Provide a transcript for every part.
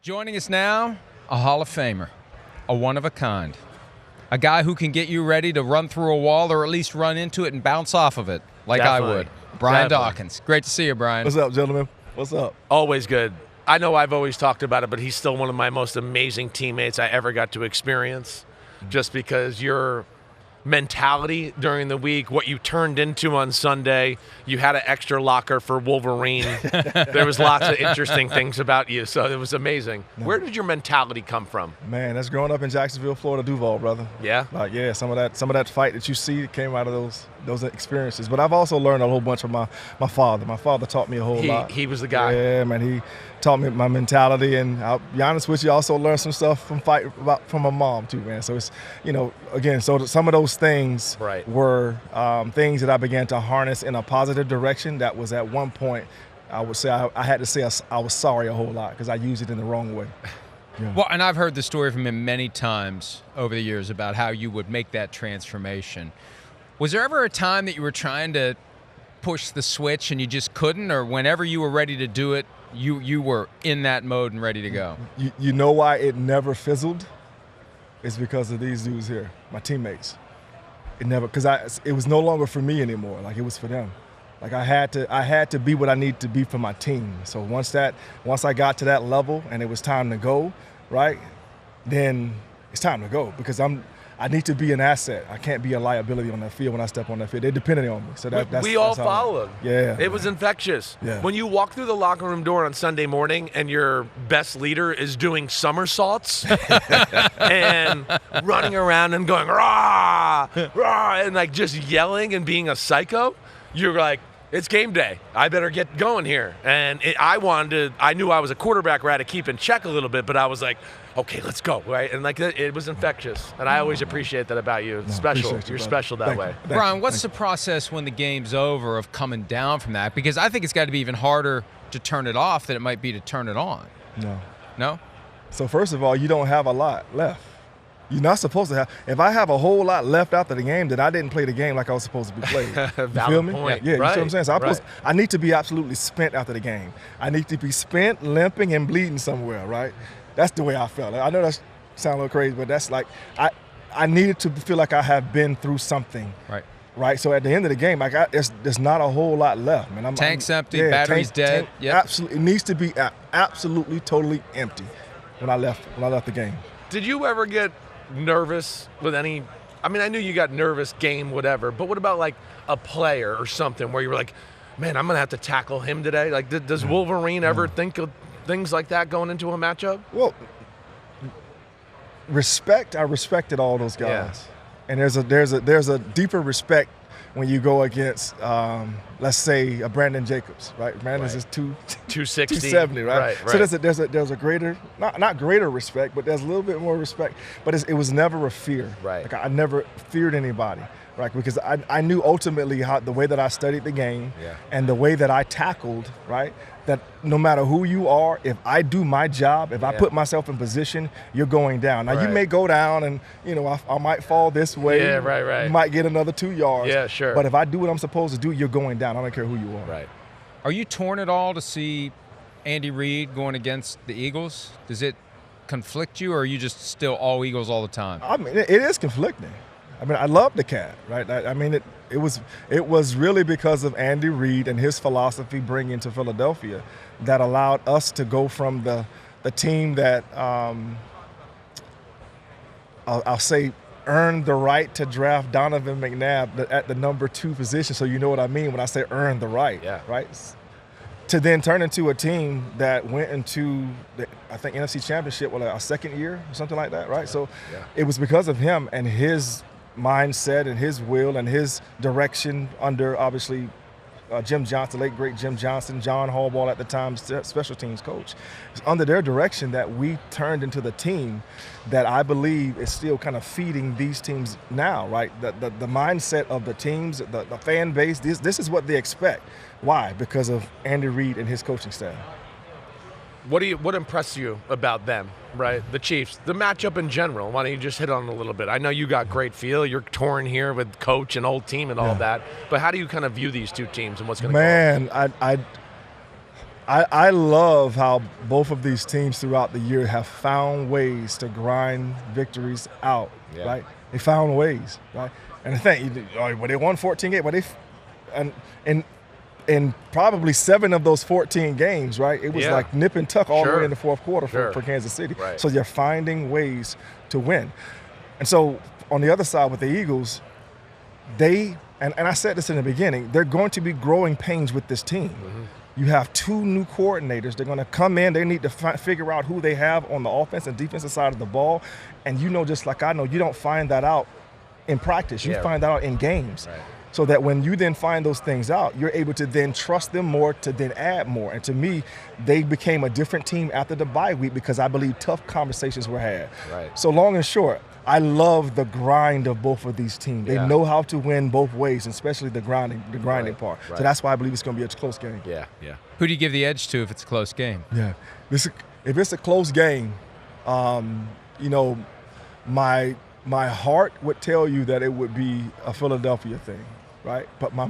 Joining us now, a Hall of Famer, a one-of-a-kind, a guy who can get you ready to run through a wall or at least run into it and bounce off of it like Definitely. I would. Brian Definitely. Dawkins. Great to see you, Brian. What's up, gentlemen? What's up? Always good. I know I've always talked about it, but he's still one of my most amazing teammates I ever got to experience, just because your mentality during the week, what you turned into on Sunday, you had an extra locker for Wolverine. There was lots of interesting things about you, so it was amazing. Where did your mentality come from? Man, that's growing up in Jacksonville, Florida, Duval, brother. Yeah? Like, yeah, some of that fight that you see came out of those experiences. But I've also learned a whole bunch from my father. My father taught me a whole lot. He was the guy. Yeah, man, he taught me my mentality, and I'll be honest with you, I also learned some stuff from my mom too, man. So it's, again, so some of those things Right. were things that I began to harness in a positive direction. That was at one point, I would say I had to say I was sorry a whole lot because I used it in the wrong way. Yeah. Well, and I've heard the story from him many times over the years about how you would make that transformation. Was there ever a time that you were trying to push the switch and you just couldn't, or whenever you were ready to do it, you were in that mode and ready to go? You know why it never fizzled? It's because of these dudes here, my teammates. It was no longer for me anymore. Like, it was for them. Like, I had to be what I need to be for my team. So once I got to that level and it was time to go, right? Then it's time to go because I need to be an asset. I can't be a liability on that field when I step on that field. They depended on me. So We all followed. Yeah. It was infectious. Yeah. When you walk through the locker room door on Sunday morning and your best leader is doing somersaults and running around and going, rah, rah, and like just yelling and being a psycho, you're like, it's game day. I better get going here. And I knew I was a quarterback where I had to keep in check a little bit, but I was like, okay, let's go, right? And like it was infectious. And I always appreciate that about you. It's special. You're special that way. Brian, what's the process when the game's over of coming down from that? Because I think it's got to be even harder to turn it off than it might be to turn it on. No? So first of all, you don't have a lot left. You're not supposed to have. If I have a whole lot left after the game, then I didn't play the game like I was supposed to be played. You feel me? Point. Yeah, you see what I'm saying? So Right. I need to be absolutely spent after the game. I need to be spent, limping, and bleeding somewhere, right? That's the way I felt. I know that sounds a little crazy, but that's like, I needed to feel like I have been through something. Right. So at the end of the game, there's not a whole lot left, man. Tank's empty, battery's dead. Yep. Absolutely, it needs to be absolutely, totally empty when I left the game. Did you ever get nervous with any? I mean, I knew you got nervous, game, whatever, but what about like a player or something where you were like, man, I'm going to have to tackle him today? Like, does Wolverine ever think of things like that going into a matchup? Well, I respected all those guys. And there's a deeper respect when you go against, let's say, a Brandon Jacobs, right? Brandon's is 260, 270, right? Right. So there's a greater, not greater respect, but there's a little bit more respect. But it was never a fear. Right. Like, I never feared anybody, right? Because I knew ultimately the way that I studied the game and the way that I tackled, right? That no matter who you are, if I do my job, if I put myself in position, you're going down. Now, you may go down and, I might fall this way. Yeah, right. You might get another 2 yards. Yeah, sure. But if I do what I'm supposed to do, you're going down. I don't care who you are. Right. Are you torn at all to see Andy Reid going against the Eagles? Does it conflict you, or are you just still all Eagles all the time? I mean, it is conflicting. I mean, I love the cat, right? I mean, it was really because of Andy Reid and his philosophy bringing to Philadelphia that allowed us to go from the team that I'll say earned the right to draft Donovan McNabb at the number 2 position. So you know what I mean when I say earned the right, right? To then turn into a team that went into I think NFC Championship with a second year or something like that, right? So it was because of him and his mindset and his will and his direction under, obviously, Jim Johnson, late great Jim Johnson, John Harbaugh at the time, special teams coach. It's under their direction that we turned into the team that I believe is still kind of feeding these teams now, right? The mindset of the teams, the fan base, this is what they expect. Why? Because of Andy Reid and his coaching staff. What impressed you about them, right? The Chiefs, the matchup in general. Why don't you just hit on it a little bit? I know you got great feel. You're torn here with coach and old team and all that. But how do you kind of view these two teams and what's going to go on? Man, I love how both of these teams throughout the year have found ways to grind victories out, right? They found ways, right? And the thing, when they won 14 games, but in probably 7 of those 14 games, right? It was like nip and tuck all the way in the fourth quarter for Kansas City. Right. So you're finding ways to win. And so on the other side with the Eagles, and I said this in the beginning, they're going to be growing pains with this team. Mm-hmm. You have 2 new coordinators. They're going to come in. They need to figure out who they have on the offense and defensive side of the ball. And just like I know, you don't find that out in practice. You find that out in games. Right. So that when you then find those things out, you're able to then trust them more to then add more. And to me, they became a different team after the bye week because I believe tough conversations were had. Right. So long and short, I love the grind of both of these teams. They know how to win both ways, especially the grinding part. Right. So that's why I believe it's going to be a close game. Yeah. Who do you give the edge to if it's a close game? Yeah. If it's a close game, my heart would tell you that it would be a Philadelphia thing. Right, but my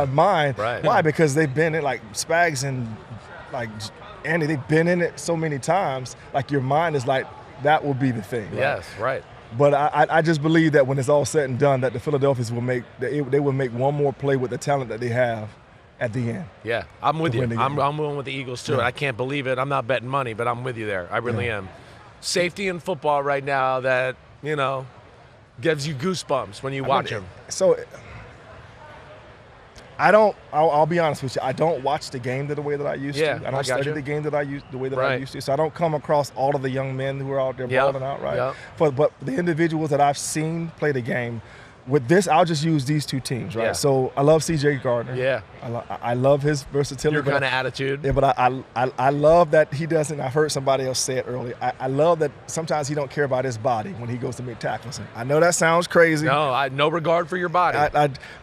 mind. Right. Why? Because they've been in like Spags and like Andy. They've been in it so many times. Like your mind is like that will be the thing. Right? Yes, right. But I just believe that when it's all said and done, that the Philadelphians will they will make one more play with the talent that they have at the end. Yeah, I'm with you. I'm going with the Eagles too. Yeah. I can't believe it. I'm not betting money, but I'm with you there. I really am. Safety in football right now that gives you goosebumps when you watch him. So I'll be honest with you. I don't watch the game the way that I used to. I don't study the game the way that I used to. So I don't come across all of the young men who are out there balling out, right? Yep. But the individuals that I've seen play the game, with this, I'll just use these 2 teams, right? Yeah. So I love C.J. Gardner. Yeah. I love his versatility. Your kind of attitude. Yeah, but I love that he doesn't. I heard somebody else say it earlier. I love that sometimes he don't care about his body when he goes to make tackles. I know that sounds crazy. No, no regard for your body.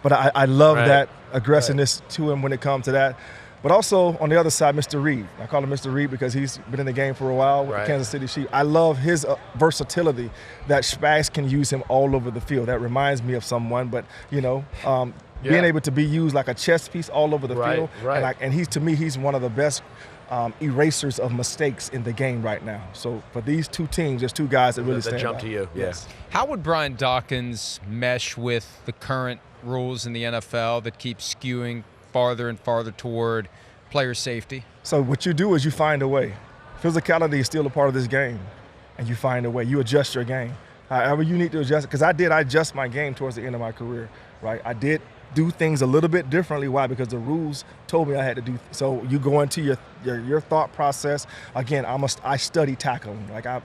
But I love that aggressiveness to him when it comes to that. But also on the other side, Mr. Reed. I call him Mr. Reed because he's been in the game for a while with the Kansas City Chiefs. I love his versatility that Spags can use him all over the field. That reminds me of someone, but being able to be used like a chess piece all over the field. Right. And to me, he's one of the best erasers of mistakes in the game right now. So for these 2 teams, there's 2 guys that really stand out. That jump to you. Yes. How would Brian Dawkins mesh with the current rules in the NFL that keep skewing farther and farther toward player safety? So what you do is you find a way. Physicality is still a part of this game, and you find a way. You adjust your game. However you need to adjust it, because I adjust my game towards the end of my career, right? I did do things a little bit differently. Why? Because the rules told me I had to do. So you go into your thought process. Again, I study tackling. Like I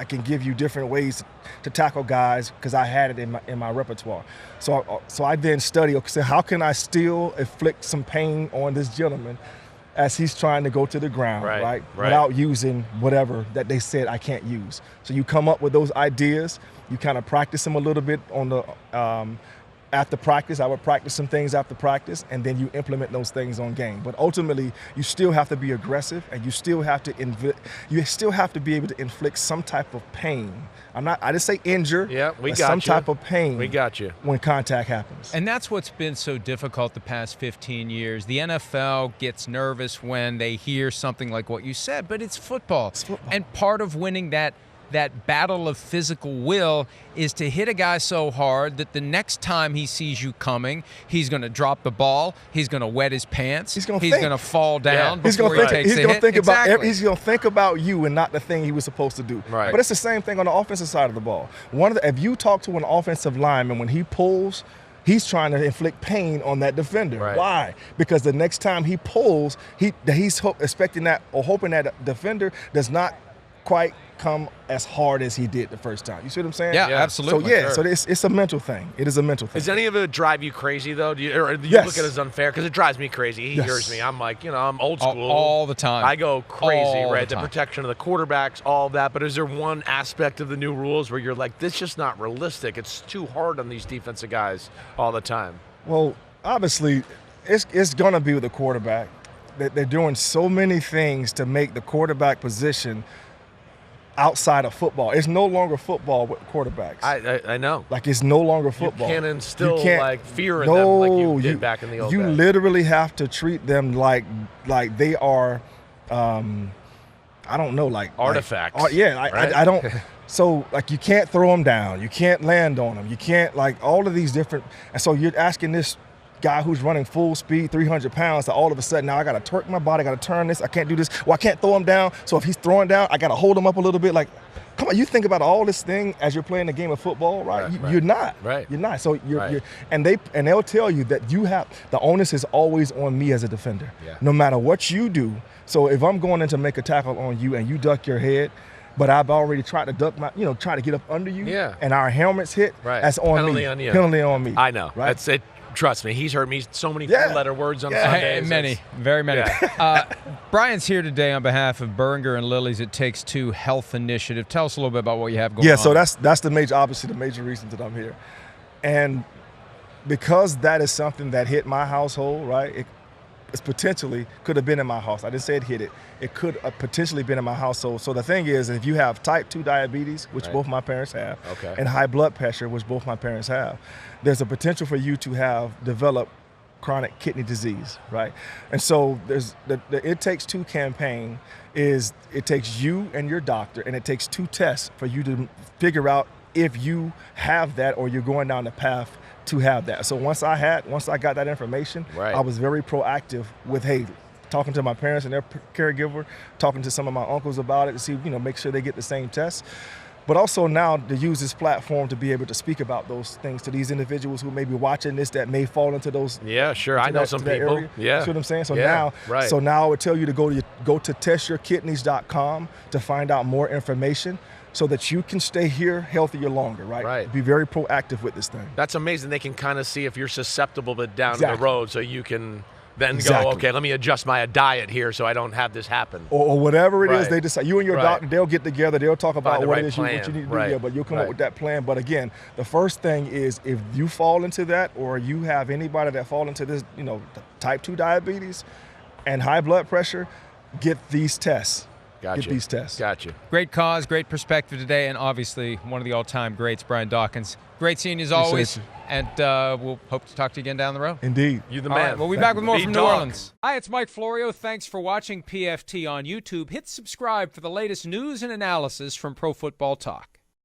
can give you different ways to tackle guys because I had it in my repertoire. So I then study, okay, so how can I still inflict some pain on this gentleman as he's trying to go to the ground, right? Without using whatever that they said I can't use. So you come up with those ideas, you kind of practice them a little bit on the after practice. I would practice some things after practice, and then you implement those things on game. But ultimately, you still have to be aggressive, and you still have to be able to inflict some type of pain. I just say injure. Yeah, we got some type of pain. We got you when contact happens. And that's what's been so difficult the past 15 years. The NFL gets nervous when they hear something like what you said, but it's football. It's football. And part of winning that battle of physical will is to hit a guy so hard that the next time he sees you coming, he's going to drop the ball, he's going to wet his pants, he's going to fall down before he takes a hit. He's going to think about you and not the thing he was supposed to do. Right. But it's the same thing on the offensive side of the ball. If you talk to an offensive lineman, when he pulls, he's trying to inflict pain on that defender. Right. Why? Because the next time he pulls, he's expecting that or hoping that defender does not quite come as hard as he did the first time. You see what I'm saying? Yeah, absolutely. So it's a mental thing. It is a mental thing. Does any of it drive you crazy though? Do you look at it as unfair? Because it drives me crazy. He hears me. I'm like, I'm old school. All the time. I go crazy, right? The protection of the quarterbacks, all that. But is there one aspect of the new rules where you're like, this is just not realistic? It's too hard on these defensive guys all the time. Well, obviously, it's going to be with the quarterback. They're doing so many things to make the quarterback position outside of football. It's no longer football with quarterbacks. I know. Like, it's no longer football. You can't instill like fear in no, them like you did back in the old days. You literally have to treat them like they are, I don't know, like artifacts. I don't. So, like, you can't throw them down. You can't land on them. You can't, like, all of these different. And so you're asking this guy who's running full speed, 300 pounds, to all of a sudden, now I got to torque my body, I got to turn this, I can't do this. Well, I can't throw him down. So if he's throwing down, I got to hold him up a little bit. Like, come on, you think about all this thing as you're playing the game of football, right? You're not. Right. You're not. So you're and they'll tell you that the onus is always on me as a defender. Yeah. No matter what you do. So if I'm going in to make a tackle on you and you duck your head, but I've already tried to duck try to get up under you, and our helmets hit, that's on Penalty me. On you. Penalty on me. I know. Right? That's it. Trust me, he's heard me so many four-letter words on Sundays. Many, very many. Yeah. Brian's here today on behalf of Beringer and Lilly's It Takes Two Health Initiative. Tell us a little bit about what you have going on. Yeah, so that's obviously the major reason that I'm here. And because that is something that hit my household, right, it's potentially could have been in my house. I didn't say it hit it. It could have potentially been in my household. So the thing is, if you have type 2 diabetes, which both my parents have, and high blood pressure, which both my parents have, there's a potential for you to develop chronic kidney disease, right? And so there's the It Takes Two campaign is it takes you and your doctor, and it takes 2 tests for you to figure out if you have that or you're going down the path to have that. So once I got that information, I was very proactive with, talking to my parents and their caregiver, talking to some of my uncles about it to see, make sure they get the same test. But also now to use this platform to be able to speak about those things to these individuals who may be watching this that may fall into those. Yeah, sure. I know some people. Area. Yeah. See what I'm saying? So now I would tell you to go to testyourkidneys.com to find out more information, so that you can stay here healthier longer, right? Right. Be very proactive with this thing. That's amazing. They can kind of see if you're susceptible to down the road, so you can then go, okay, let me adjust my diet here so I don't have this happen. Or whatever it is they decide. You and your doctor, they'll get together, they'll talk about what it is what you need to do. Yeah, but you'll come up with that plan. But again, the first thing is if you fall into that, or you have anybody that fall into this, type 2 diabetes and high blood pressure, get these tests. Gotcha. Get these tests. Gotcha. Great cause, great perspective today, and obviously one of the all-time greats, Brian Dawkins. Great seeing you as always, and we'll hope to talk to you again down the road. Indeed. You the all man. Right, we'll be back with more from New Orleans. Hi, it's Mike Florio. Thanks for watching PFT on YouTube. Hit subscribe for the latest news and analysis from Pro Football Talk.